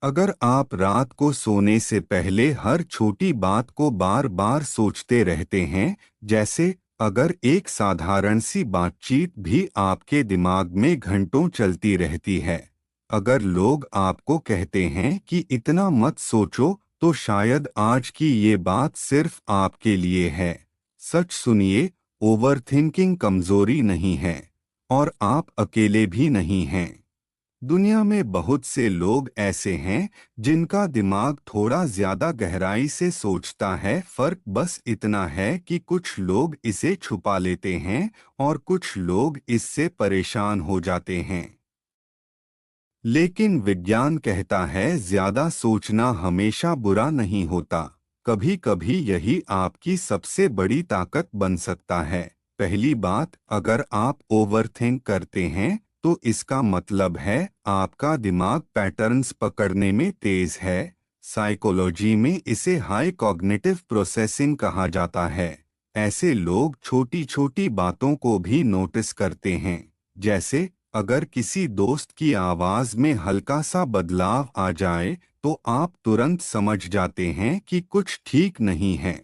अगर आप रात को सोने से पहले हर छोटी बात को बार बार सोचते रहते हैं, जैसे अगर एक साधारण सी बातचीत भी आपके दिमाग में घंटों चलती रहती है। अगर लोग आपको कहते हैं कि इतना मत सोचो, तो शायद आज की ये बात सिर्फ आपके लिए है। सच सुनिए, ओवरथिंकिंग कमजोरी नहीं है, और आप अकेले भी नहीं हैं। दुनिया में बहुत से लोग ऐसे हैं जिनका दिमाग थोड़ा ज्यादा गहराई से सोचता है। फर्क बस इतना है कि कुछ लोग इसे छुपा लेते हैं और कुछ लोग इससे परेशान हो जाते हैं। लेकिन विज्ञान कहता है ज्यादा सोचना हमेशा बुरा नहीं होता। कभी कभी यही आपकी सबसे बड़ी ताकत बन सकता है। पहली बात, अगर आप ओवरथिंक करते हैं तो इसका मतलब है आपका दिमाग पैटर्न्स पकड़ने में तेज है। साइकोलॉजी में इसे हाई कॉग्निटिव प्रोसेसिंग कहा जाता है। ऐसे लोग छोटी छोटी बातों को भी नोटिस करते हैं। जैसे अगर किसी दोस्त की आवाज में हल्का सा बदलाव आ जाए, तो आप तुरंत समझ जाते हैं कि कुछ ठीक नहीं है।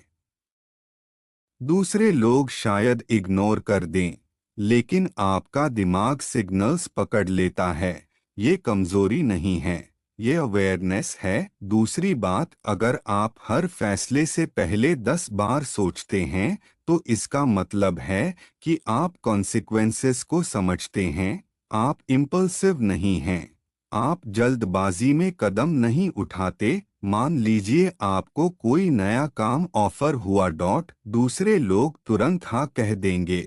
दूसरे लोग शायद इग्नोर कर दें, लेकिन आपका दिमाग सिग्नल्स पकड़ लेता है। ये कमजोरी नहीं है, ये अवेयरनेस है। दूसरी बात, अगर आप हर फैसले से पहले 10 बार सोचते हैं, तो इसका मतलब है कि आप कॉन्सिक्वेंसेस को समझते हैं। आप इम्पल्सिव नहीं हैं। आप जल्दबाजी में कदम नहीं उठाते। मान लीजिए आपको कोई नया काम ऑफर हुआ, दूसरे लोग तुरंत हाँ कह देंगे,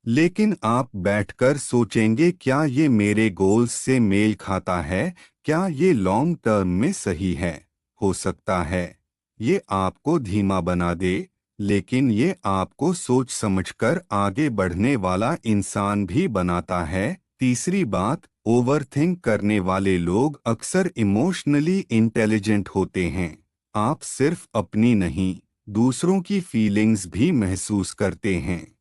लेकिन आप बैठकर सोचेंगे क्या ये मेरे गोल्स से मेल खाता है, क्या ये लॉन्ग टर्म में सही है। हो सकता है ये आपको धीमा बना दे, लेकिन ये आपको सोच समझकर आगे बढ़ने वाला इंसान भी बनाता है। तीसरी बात, ओवरथिंक करने वाले लोग अक्सर इमोशनली इंटेलिजेंट होते हैं। आप सिर्फ अपनी नहीं, दूसरों की फीलिंग्स भी महसूस करते हैं।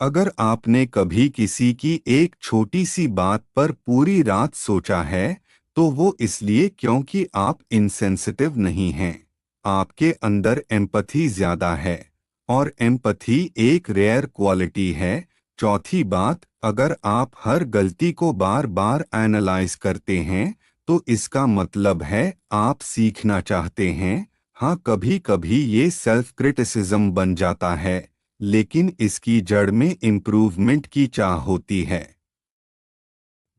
अगर आपने कभी किसी की एक छोटी सी बात पर पूरी रात सोचा है, तो वो इसलिए क्योंकि आप इनसेंसिटिव नहीं हैं। आपके अंदर एम्पैथी ज्यादा है, और एम्पैथी एक रेयर क्वालिटी है। चौथी बात, अगर आप हर गलती को बार बार एनालाइज करते हैं, तो इसका मतलब है आप सीखना चाहते हैं। हाँ, कभी कभी ये सेल्फ क्रिटिसिज्म बन जाता है, लेकिन इसकी जड़ में इम्प्रूवमेंट की चाह होती है।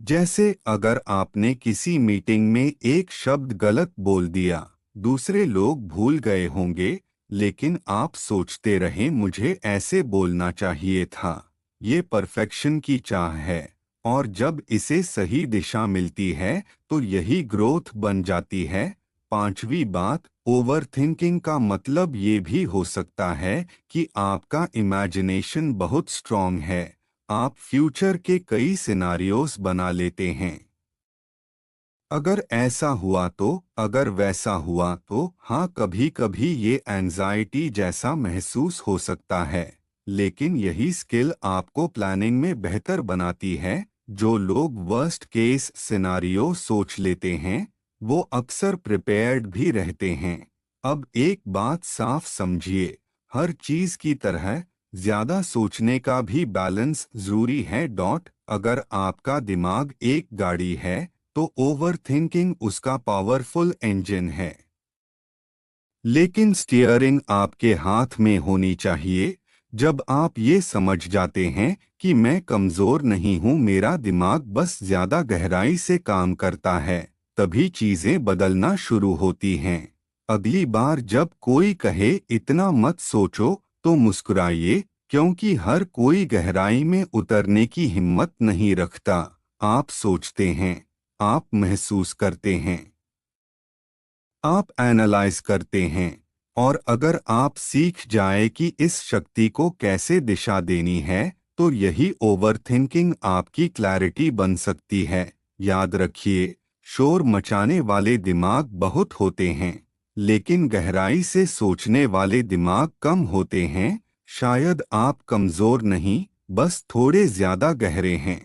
जैसे अगर आपने किसी मीटिंग में एक शब्द गलत बोल दिया, दूसरे लोग भूल गए होंगे, लेकिन आप सोचते रहे मुझे ऐसे बोलना चाहिए था। ये परफेक्शन की चाह है, और जब इसे सही दिशा मिलती है तो यही ग्रोथ बन जाती है। पांचवी बात, ओवरथिंकिंग का मतलब ये भी हो सकता है कि आपका इमेजिनेशन बहुत स्ट्रॉन्ग है। आप फ्यूचर के कई सिनारियोस बना लेते हैं। अगर ऐसा हुआ तो, अगर वैसा हुआ तो। हाँ, कभी कभी ये एंजाइटी जैसा महसूस हो सकता है, लेकिन यही स्किल आपको प्लानिंग में बेहतर बनाती है। जो लोग वर्स्ट केस सिनारियो सोच लेते हैं, वो अक्सर प्रिपेयर्ड भी रहते हैं। अब एक बात साफ समझिए, हर चीज की तरह ज्यादा सोचने का भी बैलेंस जरूरी है। अगर आपका दिमाग एक गाड़ी है, तो ओवरथिंकिंग उसका पावरफुल इंजन है। लेकिन स्टीयरिंग आपके हाथ में होनी चाहिए। जब आप ये समझ जाते हैं कि मैं कमजोर नहीं हूँ, मेरा दिमाग बस ज्यादा गहराई से काम करता है, तभी चीजें बदलना शुरू होती हैं। अगली बार जब कोई कहे इतना मत सोचो, तो मुस्कुराइए, क्योंकि हर कोई गहराई में उतरने की हिम्मत नहीं रखता। आप सोचते हैं, आप महसूस करते हैं, आप एनालाइज करते हैं, और अगर आप सीख जाए कि इस शक्ति को कैसे दिशा देनी है, तो यही ओवरथिंकिंग आपकी क्लैरिटी बन सकती है। याद रखिए, शोर मचाने वाले दिमाग बहुत होते हैं, लेकिन गहराई से सोचने वाले दिमाग कम होते हैं। शायद आप कमजोर नहीं, बस थोड़े ज्यादा गहरे हैं।